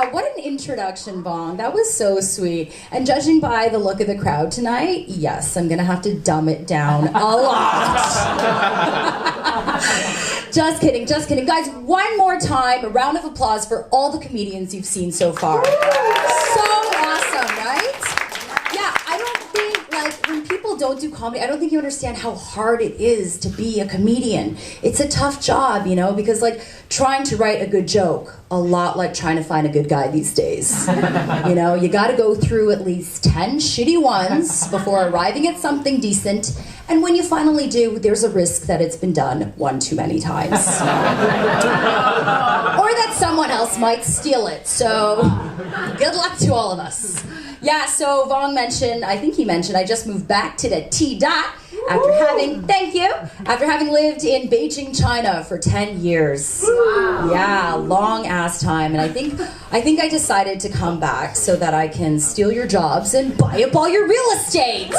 Wow, what an introduction, Bong. That was so sweet. And judging by the look of the crowd tonight, yes, I'm gonna have to dumb it down a lot. Just kidding, just kidding. Guys, one more time, a round of applause for all the comedians you've seen so far. So awesome, right? Yeah, I don't think, like, when people don't do comedy, I don't think you understand how hard it is to be a comedian. It's a tough job, you know, because, like, trying to write a good joke, a lot like trying to find a good guy these days. You know, you gotta go through at least 10 shitty ones before arriving at something decent, and when you finally do, there's a risk that it's been done one too many times. Or that someone else might steal it, so good luck to all of us. Yeah, so Vong mentioned, I think he mentioned, I just moved back to the T-Dot after having lived in Beijing, China for 10 years. Wow. Yeah, long ass time. And I think I decided to come back so that I can steal your jobs and buy up all your real estate.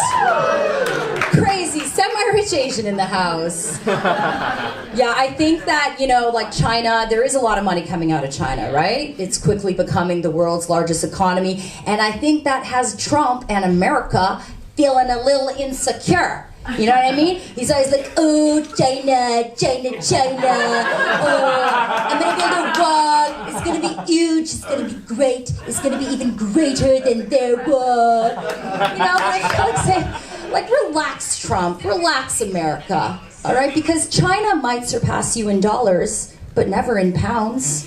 Crazy, semi-rich Asian in the house. Yeah, I think that, you know, like China, there is a lot of money coming out of China, right? It's quickly becoming the world's largest economy. And I think that has Trump and America feeling a little insecure. You know what I mean? He's always like, oh, China, China, China. Oh, I'm gonna build a wall. It's gonna be huge. It's gonna be great. It's gonna be even greater than their wall. You know, I would say, like, relax, Trump. Relax, America. All right? Because China might surpass you in dollars, but never in pounds.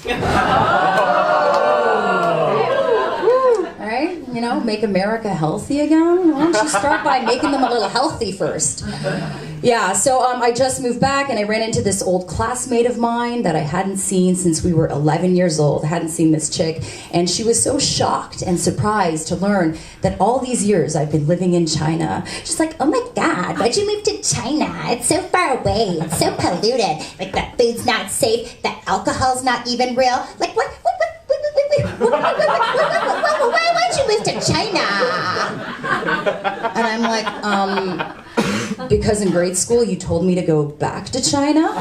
Right? You know, make America healthy again? Why don't you start by making them a little healthy first? Yeah, so I just moved back and I ran into this old classmate of mine that I hadn't seen since we were 11 years old. I hadn't seen this chick, and she was so shocked and surprised to learn that all these years I've been living in China. She's like, oh my God, why'd you move to China? It's so far away, it's so polluted. Like, the food's not safe, the alcohol's not even real. Like, why'd you move to China? And I'm like, because in grade school you told me to go back to China?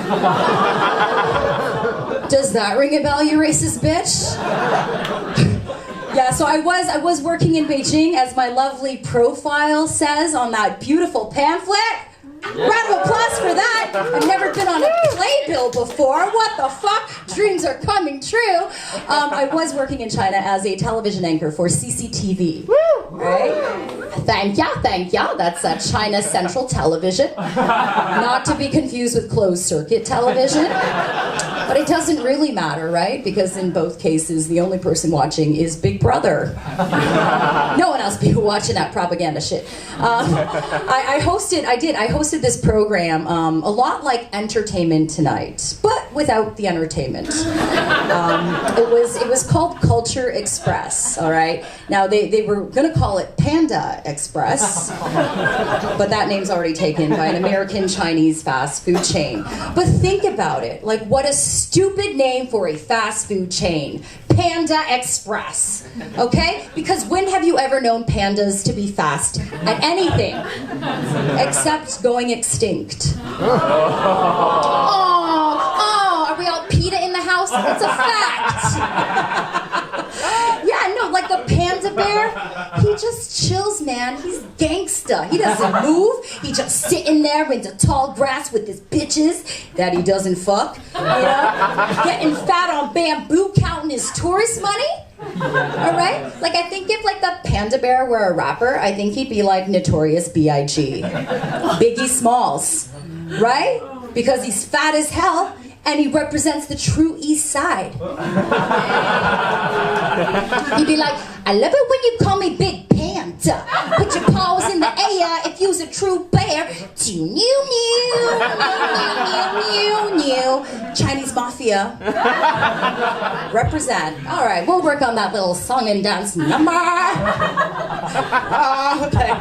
Does that ring a bell, you racist bitch? Yeah, so I was working in Beijing, as my lovely profile says on that beautiful pamphlet. Round of applause for that. I've never been on a playbill before. What the fuck? Dreams are coming true. I was working in China as a television anchor for CCTV. Right? Thank ya. That's China Central Television. Not to be confused with closed circuit television. But it doesn't really matter, right? Because in both cases, the only person watching is Big Brother. No one else be watching that propaganda shit. I hosted this program, a lot like Entertainment Tonight, but without the entertainment. It was called Culture Express, all right? Now, they were gonna call it Panda Express, but that name's already taken by an American Chinese fast food chain. But think about it, like, what a stupid name for a fast food chain. Panda Express, okay? Because when have you ever known pandas to be fast at anything except going extinct? Oh, are we all PETA in the house? It's a fact. Yeah, no, like the panda bear, he just chills, man. He's gangsta. He doesn't move. He just sitting there in the tall grass with his bitches that he doesn't fuck, you know? Getting fat on bamboo, counting his tourist money. All right? Like, I think if, like, the panda bear were a rapper, I think he'd be like Notorious B.I.G. Biggie Smalls, right? Because he's fat as hell and he represents the true East Side. He'd be like, I love it when you call me Big Panda. Put your paws in the air if you's a true bear. New. Chinese Mafia. Represent. All right, we'll work on that little song and dance number. Okay.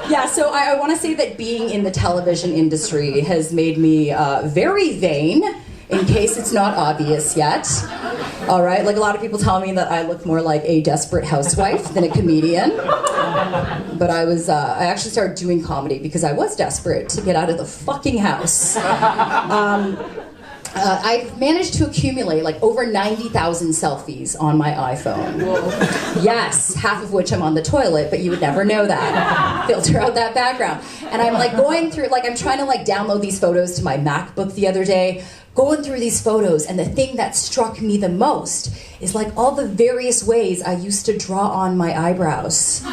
Yeah, so I want to say that being in the television industry has made me very vain, in case it's not obvious yet. All right, like, a lot of people tell me that I look more like a desperate housewife than a comedian. But I actually started doing comedy because I was desperate to get out of the fucking house. I've managed to accumulate like over 90,000 selfies on my iPhone. Yes, half of which I'm on the toilet, but you would never know that. Filter out that background. And I'm like going through, like I'm trying to like download these photos to my MacBook the other day, going through these photos, and the thing that struck me the most is like all the various ways I used to draw on my eyebrows. All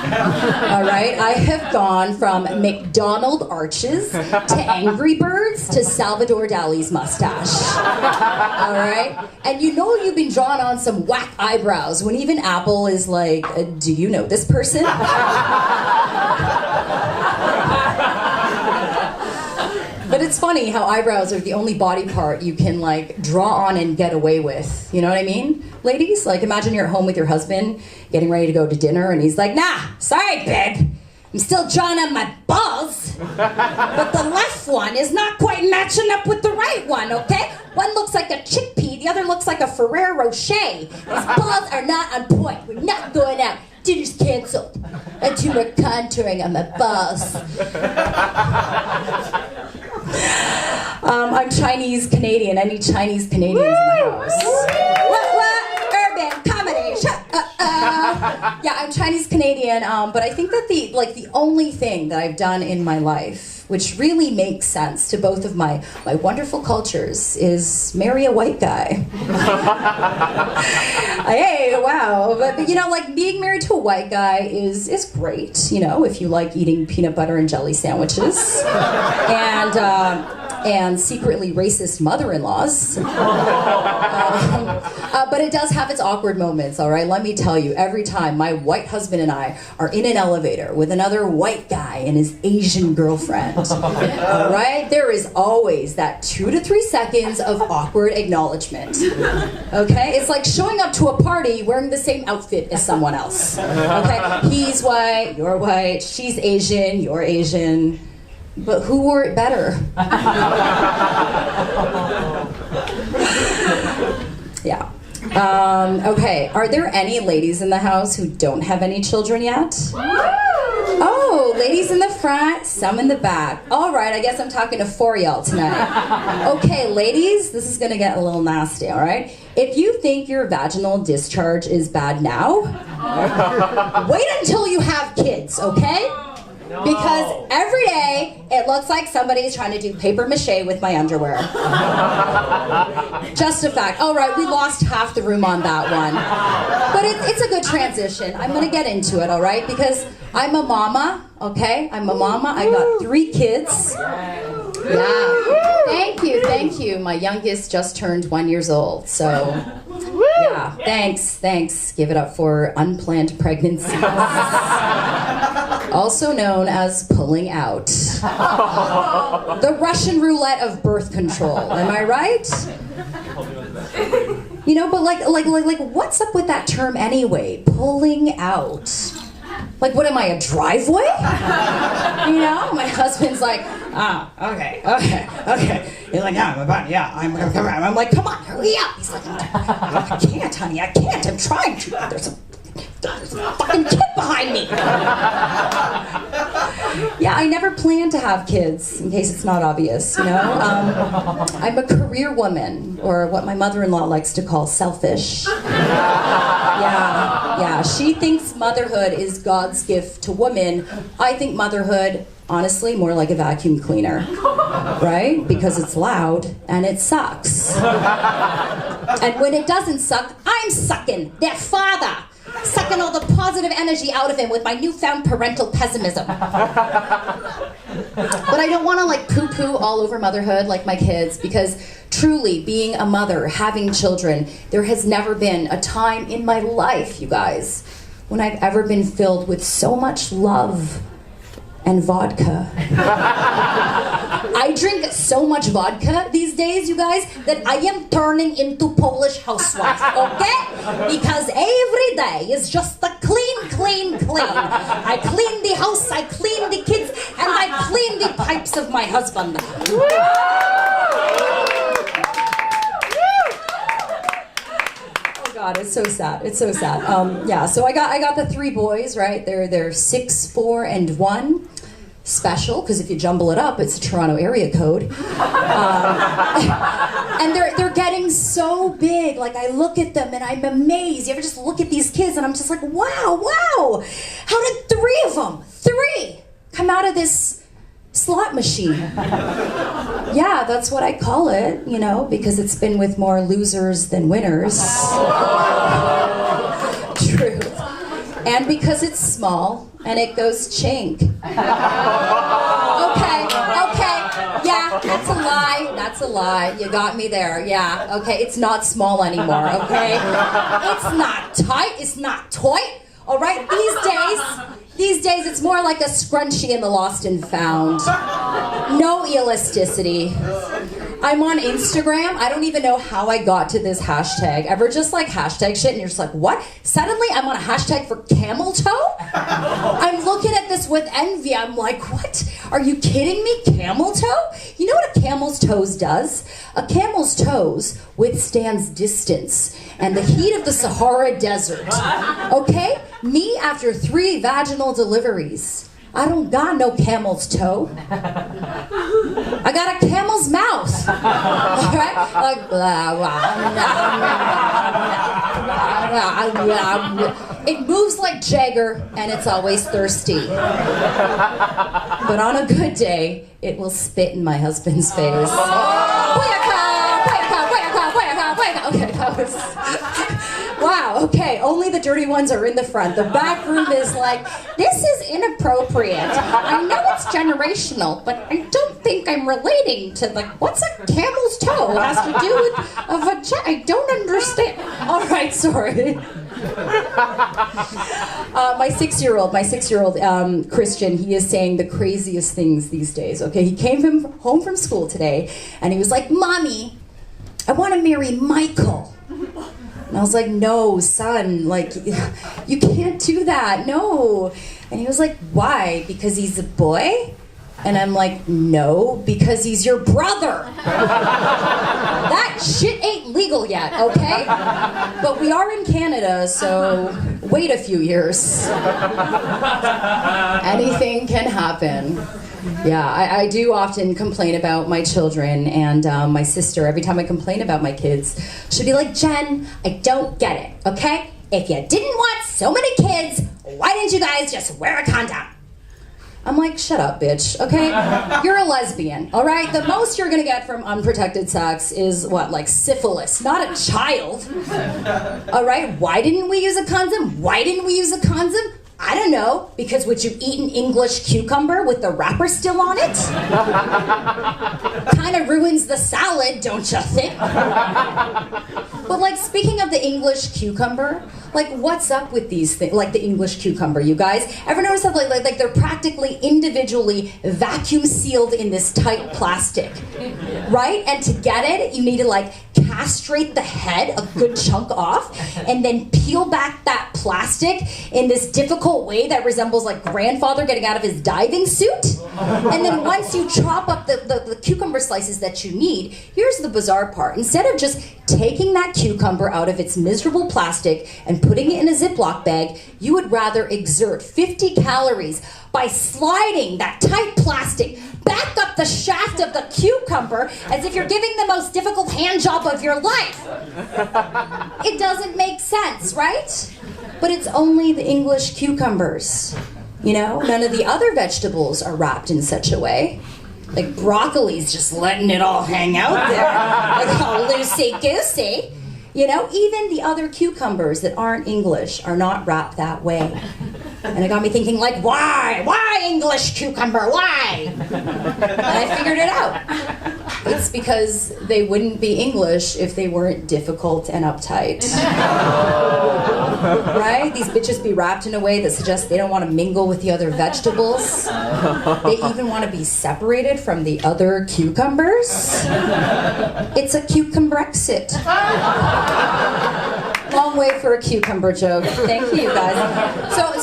right, I have gone from McDonald arches to Angry Birds to Salvador Dali's mustache. All right, and you know you've been drawing on some whack eyebrows when even Apple is like, do you know this person? But it's funny how eyebrows are the only body part you can like draw on and get away with. You know what I mean? Ladies, like imagine you're at home with your husband getting ready to go to dinner and he's like, nah, sorry babe, I'm still drawing on my balls, but the left one is not quite matching up with the right one, okay? One looks like a chickpea, the other looks like a Ferrero Rocher. These balls are not on point. We're not going out. Dinner's canceled. I do more contouring on my balls. I'm Chinese Canadian. Any Chinese Canadians in the house? What? Urban comedy. Yeah, I'm Chinese Canadian. But I think that the only thing that I've done in my life, which really makes sense to both of my wonderful cultures, is marry a white guy. Hey, wow. But you know, like being married to a white guy is great. You know, if you like eating peanut butter and jelly sandwiches, and secretly racist mother-in-laws. But it does have its awkward moments, all right? Let me tell you, every time my white husband and I are in an elevator with another white guy and his Asian girlfriend, all right? There is always that 2 to 3 seconds of awkward acknowledgement, okay? It's like showing up to a party wearing the same outfit as someone else, okay? He's white, you're white, she's Asian, you're Asian. But who wore it better? Yeah. Okay, are there any ladies in the house who don't have any children yet? Oh, ladies in the front, some in the back. All right, I guess I'm talking to 4 y'all tonight. Okay, ladies, this is gonna get a little nasty, all right? If you think your vaginal discharge is bad now, wait until you have kids, okay? No. Because every day it looks like somebody's trying to do paper mache with my underwear. Just a fact. All right, we lost half the room on that one. But it's a good transition. I'm going to get into it, all right? Because I'm a mama, okay? I'm a mama. I got 3 kids. Yeah. Thank you. My youngest just turned 1 year old, so... Yeah, thanks. Give it up for unplanned pregnancy. Also known as pulling out. The Russian roulette of birth control, am I right? You know, but like what's up with that term anyway? Pulling out. Like, what am I, a driveway? You know, my husband's like, okay. He's like, I'm like, come on, hurry up. He's like, I can't, honey, I can't. I'm trying to. There's a fucking kid behind me. Yeah, I never planned to have kids, in case it's not obvious, you know? I'm a career woman, or what my mother-in-law likes to call selfish. Yeah, she thinks motherhood is God's gift to women. I think motherhood, honestly, more like a vacuum cleaner, right? Because it's loud and it sucks. And when it doesn't suck, I'm sucking their father. Sucking all the positive energy out of him with my newfound parental pessimism. But I don't want to like poo-poo all over motherhood like my kids, because truly being a mother, having children, there has never been a time in my life, you guys, when I've ever been filled with so much love and vodka. I drink so much vodka these days, you guys, that I am turning into Polish housewife, okay? Because every day is just a clean. I clean the house, I clean the kids, and I clean the pipes of my husband. Oh God, it's so sad. Yeah, so I got the 3 boys, right? They're 6, 4, and 1. Special, because if you jumble it up, it's a Toronto area code. And they're getting so big. Like, I look at them and I'm amazed. You ever just look at these kids and I'm just like, wow. How did 3 of them, 3, come out of this slot machine? Yeah, that's what I call it, you know, because it's been with more losers than winners. Truth. And because it's small and it goes chink. Okay. Yeah, that's a lie. You got me there. Yeah, okay, it's not small anymore, okay? It's not tight, it's not tight. All right, these days it's more like a scrunchie in the lost and found. No elasticity. I'm on Instagram. I don't even know how I got to this hashtag. Ever just like hashtag shit and you're just like, what? Suddenly I'm on a hashtag for camel toe? I'm looking at this with envy. I'm like, what? Are you kidding me? Camel toe? You know what a camel's toes does? A camel's toes withstands distance and the heat of the Sahara Desert. Okay? Me, after 3 vaginal deliveries, I don't got no camel's toe. I got a camel's mouth. Alright? Like, blah, blah, blah. It moves like Jagger and it's always thirsty. But on a good day, it will spit in my husband's face. Okay, that was... Wow, okay, only the dirty ones are in the front. The back room is like, this is inappropriate. I know it's generational, but I don't think I'm relating to, like, what's a camel's toe? It has to do with a vagina. I don't understand. All right, sorry. My 6-year-old Christian, he is saying the craziest things these days, okay? He came home from school today, and he was like, Mommy, I want to marry Michael. And I was like, no, son, like, you can't do that, no. And he was like, why? Because he's a boy? And I'm like, no, because he's your brother. That shit ain't legal yet, okay? But we are in Canada, so wait a few years. Anything can happen. Yeah, I do often complain about my children, and my sister, every time I complain about my kids, she'll be like, Jen, I don't get it, okay? If you didn't want so many kids, why didn't you guys just wear a condom? I'm like, shut up, bitch, okay? You're a lesbian, all right? The most you're gonna get from unprotected sex is what, like syphilis, not a child. All right, why didn't we use a condom? I don't know, because would you eat an English cucumber with the wrapper still on it? Kind of ruins the salad, don't you think? But like, speaking of the English cucumber, like, what's up with these things? Like the English cucumber, you guys? Ever notice that like they're practically individually vacuum sealed in this tight plastic, right? And to get it, you need to like castrate the head a good chunk off and then peel back that plastic in this difficult way that resembles like grandfather getting out of his diving suit. And then once you chop up the cucumber slices that you need, here's the bizarre part. Instead of just taking that cucumber out of its miserable plastic and putting it in a Ziploc bag, you would rather exert 50 calories by sliding that tight plastic back up the shaft of the cucumber as if you're giving the most difficult hand job of your life. It doesn't make sense, right? But it's only the English cucumbers. You know, none of the other vegetables are wrapped in such a way. Like broccoli's just letting it all hang out there. Like all loosey-goosey. You know, even the other cucumbers that aren't English are not wrapped that way. And it got me thinking, like, why? Why English cucumber? Why? And I figured it out. It's because they wouldn't be English if they weren't difficult and uptight. Right? These bitches be wrapped in a way that suggests they don't want to mingle with the other vegetables. They even want to be separated from the other cucumbers. It's a cucumbrexit. Long way for a cucumber joke. Thank you, guys.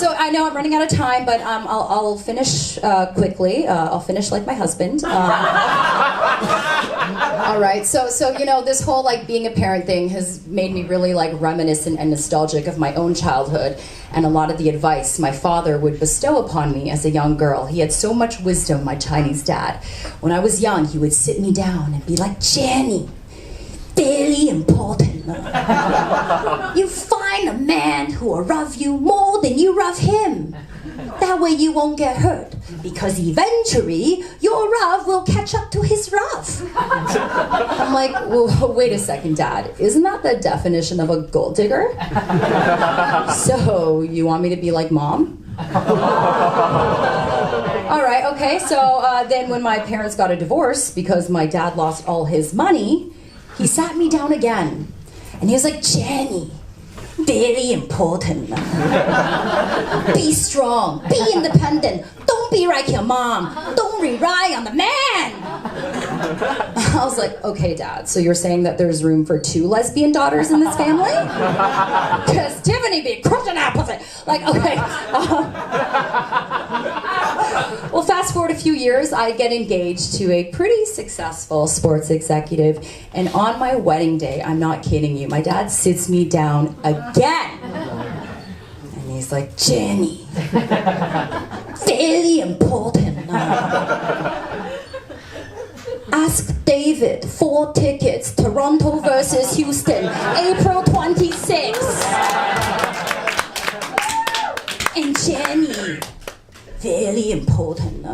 So I know I'm running out of time, but I'll finish quickly. I'll finish like my husband. All right. So you know, this whole like being a parent thing has made me really like reminiscent and nostalgic of my own childhood and a lot of the advice my father would bestow upon me as a young girl. He had so much wisdom, my Chinese dad. When I was young, he would sit me down and be like, Jenny, You find a man who will love you more than you love him. That way you won't get hurt, because eventually your love will catch up to his love. I'm like, well, wait a second, Dad. Isn't that the definition of a gold digger? So you want me to be like Mom? All right, okay, so then when my parents got a divorce because my dad lost all his money, he sat me down again. And he was like, Jenny, very important. Be strong, be independent. Don't be like your mom. Don't rely on the man. I was like, okay, Dad, so you're saying that there's room for 2 lesbian daughters in this family? Because Tiffany be crushing that pussy. Like, okay. Well, fast forward a few years, I get engaged to a pretty successful sports executive. And on my wedding day, I'm not kidding you, my dad sits me down again. And he's like, Jenny, very important. Ask David, 4 tickets, Toronto versus Houston, April 26th. And Jenny, very important.